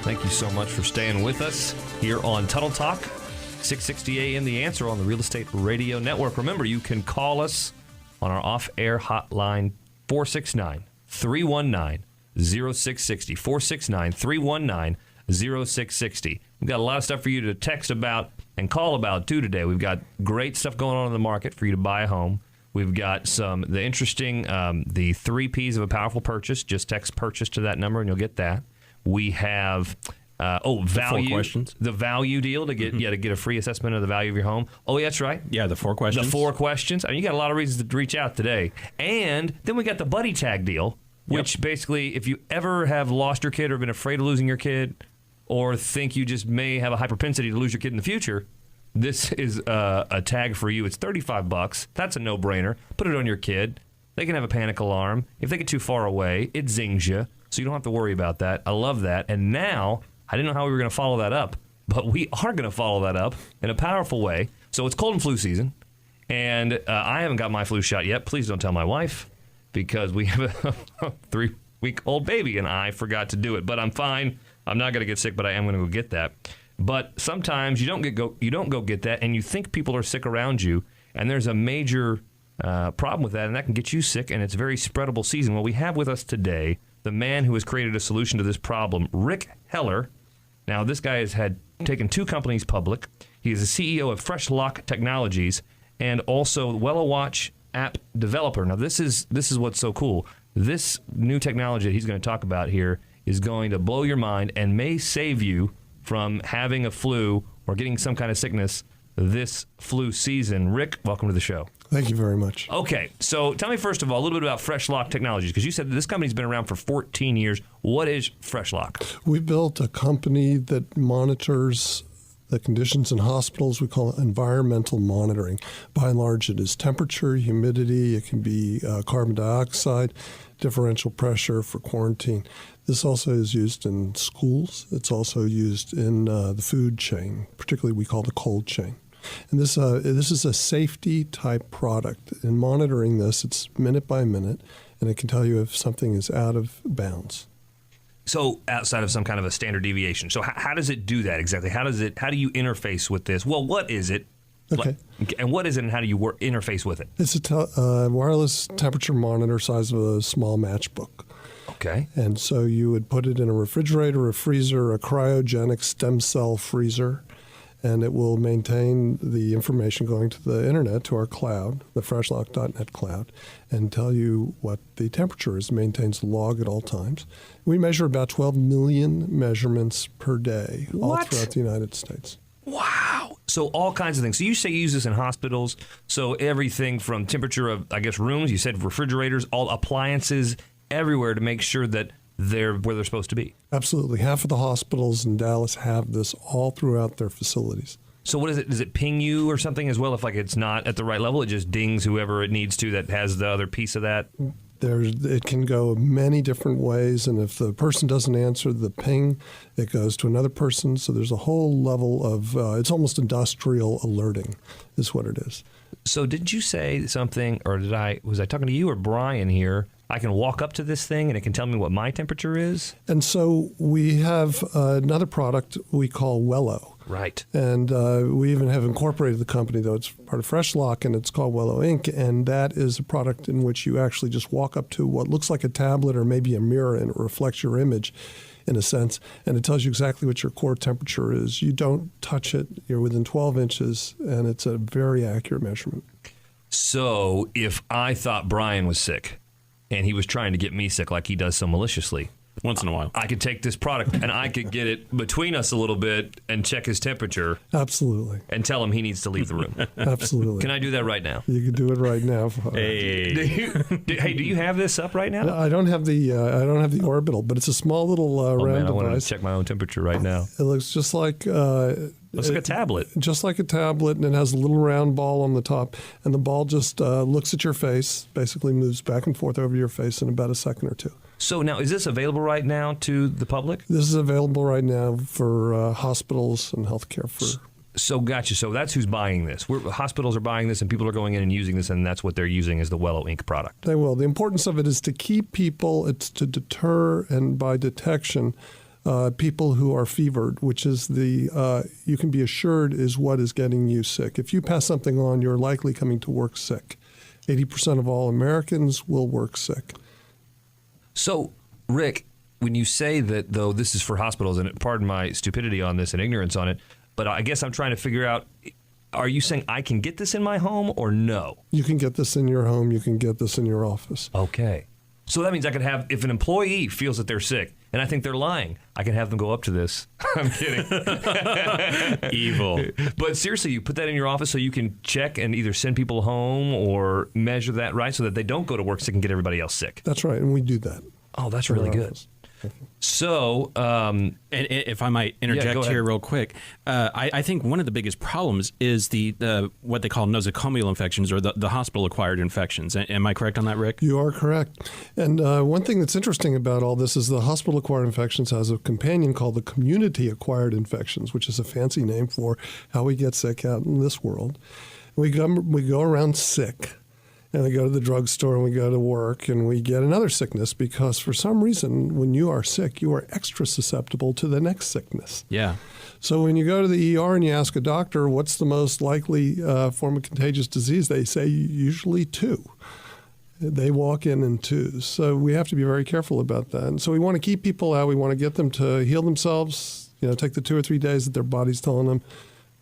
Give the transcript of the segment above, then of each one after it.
Thank you so much for staying with us here on Tuttle Talk, 660 AM The Answer on the Real Estate Radio Network. Remember, you can call us on our off-air hotline, 469-319-0660, 469-319-0660. We've got a lot of stuff for you to text about and call about, too, today. We've got great stuff going on in the market for you to buy a home. We've got the interesting, the 3 Ps of a powerful purchase. Just text purchase to that number and you'll get that. We have value. The 4 questions. The value deal to get to get a free assessment of the value of your home. Oh, yeah, that's right. Yeah, the 4 questions. The 4 questions. I mean, you got a lot of reasons to reach out today. And then we got the buddy tag deal, which basically, if you ever have lost your kid or been afraid of losing your kid, or think you just may have a high propensity to lose your kid in the future, this is a tag for you. It's $35. That's a no-brainer. Put it on your kid. They can have a panic alarm. If they get too far away, it zings you. So you don't have to worry about that. I love that. And now, I didn't know how we were going to follow that up, but we are going to follow that up in a powerful way. So it's cold and flu season, and I haven't got my flu shot yet. Please don't tell my wife, because we have a 3-week-old baby, and I forgot to do it. But I'm fine. I'm not going to get sick, but I am going to go get that. But sometimes you don't go get that, and you think people are sick around you, and there's a major problem with that, and that can get you sick, and it's a very spreadable season. Well, we have with us today the man who has created a solution to this problem, Rik Heller. Now, this guy has taken 2 companies public. He is the CEO of FreshLoc Technologies and also WellowWatch app developer. Now, this is what's so cool. This new technology that he's going to talk about here is going to blow your mind and may save you from having a flu or getting some kind of sickness this flu season. Rik, welcome to the show. Thank you very much. Okay, so tell me first of all a little bit about FreshLoc Technologies, because you said that this company's been around for 14 years. What is FreshLoc? We built a company that monitors the conditions in hospitals. We call it environmental monitoring. By and large, it is temperature, humidity, it can be carbon dioxide, differential pressure for quarantine. This also is used in schools. It's also used in the food chain, particularly we call the cold chain. And this is a safety type product. In monitoring this, it's minute by minute, and it can tell you if something is out of bounds. So outside of some kind of a standard deviation. So how does it do that exactly? How do you interface with this? Well, what is it? Okay. And what is it, and how do you interface with it? It's a wireless temperature monitor size of a small matchbook. Okay. And so you would put it in a refrigerator, a freezer, a cryogenic stem cell freezer, and it will maintain the information going to the internet, to our cloud, the freshloc.net cloud, and tell you what the temperature is. It maintains the log at all times. We measure about 12 million measurements per day all throughout the United States. Wow. So all kinds of things. So you say you use this in hospitals. So everything from temperature of, I guess, rooms, you said refrigerators, all appliances, everywhere to make sure that they're where they're supposed to be. Absolutely. Half of the hospitals in Dallas have this all throughout their facilities. So what is it? Does it ping you or something as well if it's not at the right level? It just dings whoever it needs to that has the other piece of that? It can go many different ways, and if the person doesn't answer the ping, it goes to another person. So there's a whole level of, it's almost industrial alerting is what it is. So did you say something, or was I talking to you or Brian here? I can walk up to this thing and it can tell me what my temperature is? And so we have another product we call Wello. Right. And we even have incorporated the company, though it's part of FreshLoc, and it's called Wello Inc. And that is a product in which you actually just walk up to what looks like a tablet or maybe a mirror, and it reflects your image in a sense, and it tells you exactly what your core temperature is. You don't touch it. You're within 12 inches, and it's a very accurate measurement. So if I thought Brian was sick and he was trying to get me sick like he does so maliciously, once in a while, I could take this product and I could get it between us a little bit and check his temperature. Absolutely. And tell him he needs to leave the room. Absolutely. Can I do that right now? You can do it right now. Hey. Do you have this up right now? No, I don't have the orbital, but it's a small little round device. I want to check my own temperature right now. It looks just like looks like a tablet. Just like a tablet, and it has a little round ball on the top, and the ball just looks at your face, basically moves back and forth over your face in about a second or two. So now, is this available right now to the public? This is available right now for hospitals and healthcare. So gotcha. So that's who's buying this. Hospitals are buying this, and people are going in and using this, and that's what they're using as the Wello Inc. product. They will. The importance of it is to keep people, it's to deter, and by detection, people who are fevered, which is you can be assured is what is getting you sick. If you pass something on, you're likely coming to work sick. 80% of all Americans will work sick. So, Rick, when you say that, though, this is for hospitals, and pardon my stupidity on this and ignorance on it, but I guess I'm trying to figure out, are you saying I can get this in my home or no? You can get this in your home. You can get this in your office. Okay. So that means I could have, if an employee feels that they're sick and I think they're lying, I can have them go up to this. I'm kidding. Evil. But seriously, you put that in your office so you can check and either send people home or measure that, right, so that they don't go to work sick and get everybody else sick. That's right, and we do that. Oh, that's really good. So, and if I might interject here real quick, I think one of the biggest problems is the what they call nosocomial infections, or the hospital-acquired infections. Am I correct on that, Rick? You are correct. And one thing that's interesting about all this is the hospital-acquired infections has a companion called the community-acquired infections, which is a fancy name for how we get sick out in this world. We go around sick. And we go to the drugstore and we go to work and we get another sickness because for some reason, when you are sick, you are extra susceptible to the next sickness. Yeah. So when you go to the ER and you ask a doctor, what's the most likely form of contagious disease? They say usually 2. They walk in twos. So we have to be very careful about that. And so we want to keep people out. We want to get them to heal themselves, take the 2 or 3 days that their body's telling them,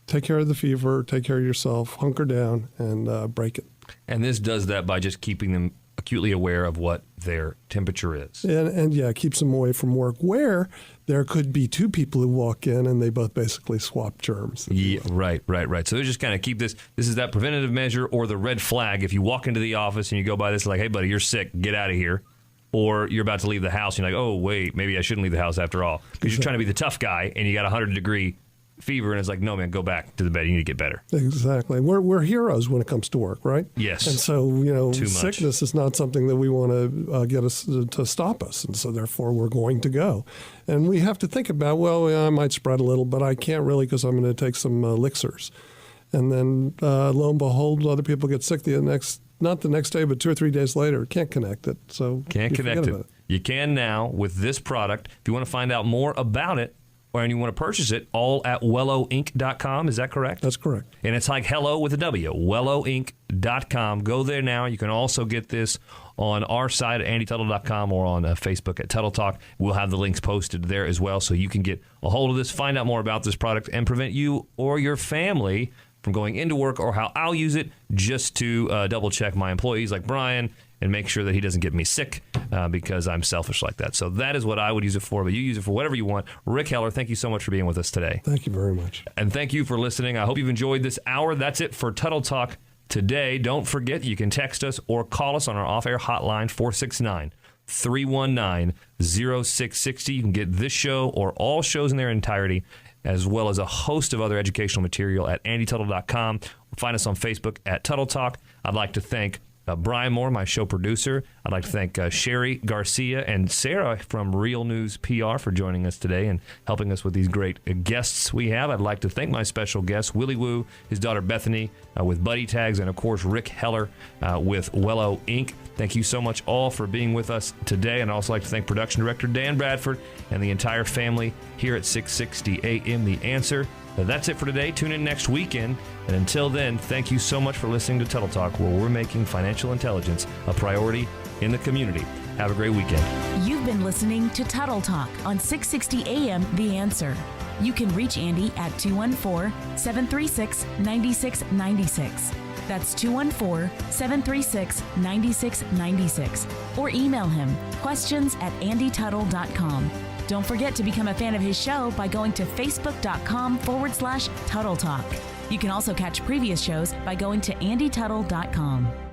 take care of the fever, take care of yourself, hunker down, and break it. And this does that by just keeping them acutely aware of what their temperature is. And it keeps them away from work where there could be 2 people who walk in and they both basically swap germs. Yeah, right. So they just kind of keep this. This is that preventative measure or the red flag. If you walk into the office and you go by this like, hey, buddy, you're sick, get out of here. Or you're about to leave the house and you're like, oh, wait, maybe I shouldn't leave the house after all. Because you're trying to be the tough guy and you got a 100-degree fever, and it's like, no, man, go back to the bed. You need to get better. Exactly. We're heroes when it comes to work, right? Yes. And so, sickness is not something that we want to get us to stop us. And so, therefore, we're going to go. And we have to think about, I might spread a little, but I can't really because I'm going to take some elixirs. And then, lo and behold, other people get sick not the next day, but 2 or 3 days later. Can't connect it. So can't connect it. You can now with this product. If you want to find out more about it, and you want to purchase it, all at welloinc.com. Is that correct? That's correct. And it's like hello with a W, welloinc.com. Go there now. You can also get this on our site at andytuttle.com or on Facebook at Tuttle Talk. We'll have the links posted there as well so you can get a hold of this, find out more about this product, and prevent you or your family from going into work, or how I'll use it just to double-check my employees like Brian and make sure that he doesn't get me sick because I'm selfish like that. So that is what I would use it for, but you use it for whatever you want. Rik Heller, thank you so much for being with us today. Thank you very much. And thank you for listening. I hope you've enjoyed this hour. That's it for Tuttle Talk today. Don't forget, you can text us or call us on our off-air hotline, 469-319-0660. You can get this show or all shows in their entirety, as well as a host of other educational material at andytuttle.com. Find us on Facebook at Tuttle Talk. I'd like to thank Brian Moore, my show producer. I'd like to thank Sherry Garcia and Sarah from Real News PR for joining us today and helping us with these great guests we have. I'd like to thank my special guests, Willie Woo, his daughter Bethany with Buddy Tags, and of course Rik Heller with Wello Inc. Thank you so much all for being with us today. And I'd also like to thank production director Dan Bradford and the entire family here at 660 AM The Answer. That's it for today. Tune in next weekend. And until then, thank you so much for listening to Tuttle Talk, where we're making financial intelligence a priority in the community. Have a great weekend. You've been listening to Tuttle Talk on 660 AM The Answer. You can reach Andy at 214-736-9696. That's 214-736-9696. Or email him, questions@andytuttle.com. Don't forget to become a fan of his show by going to facebook.com/Tuttle Talk. You can also catch previous shows by going to andytuttle.com.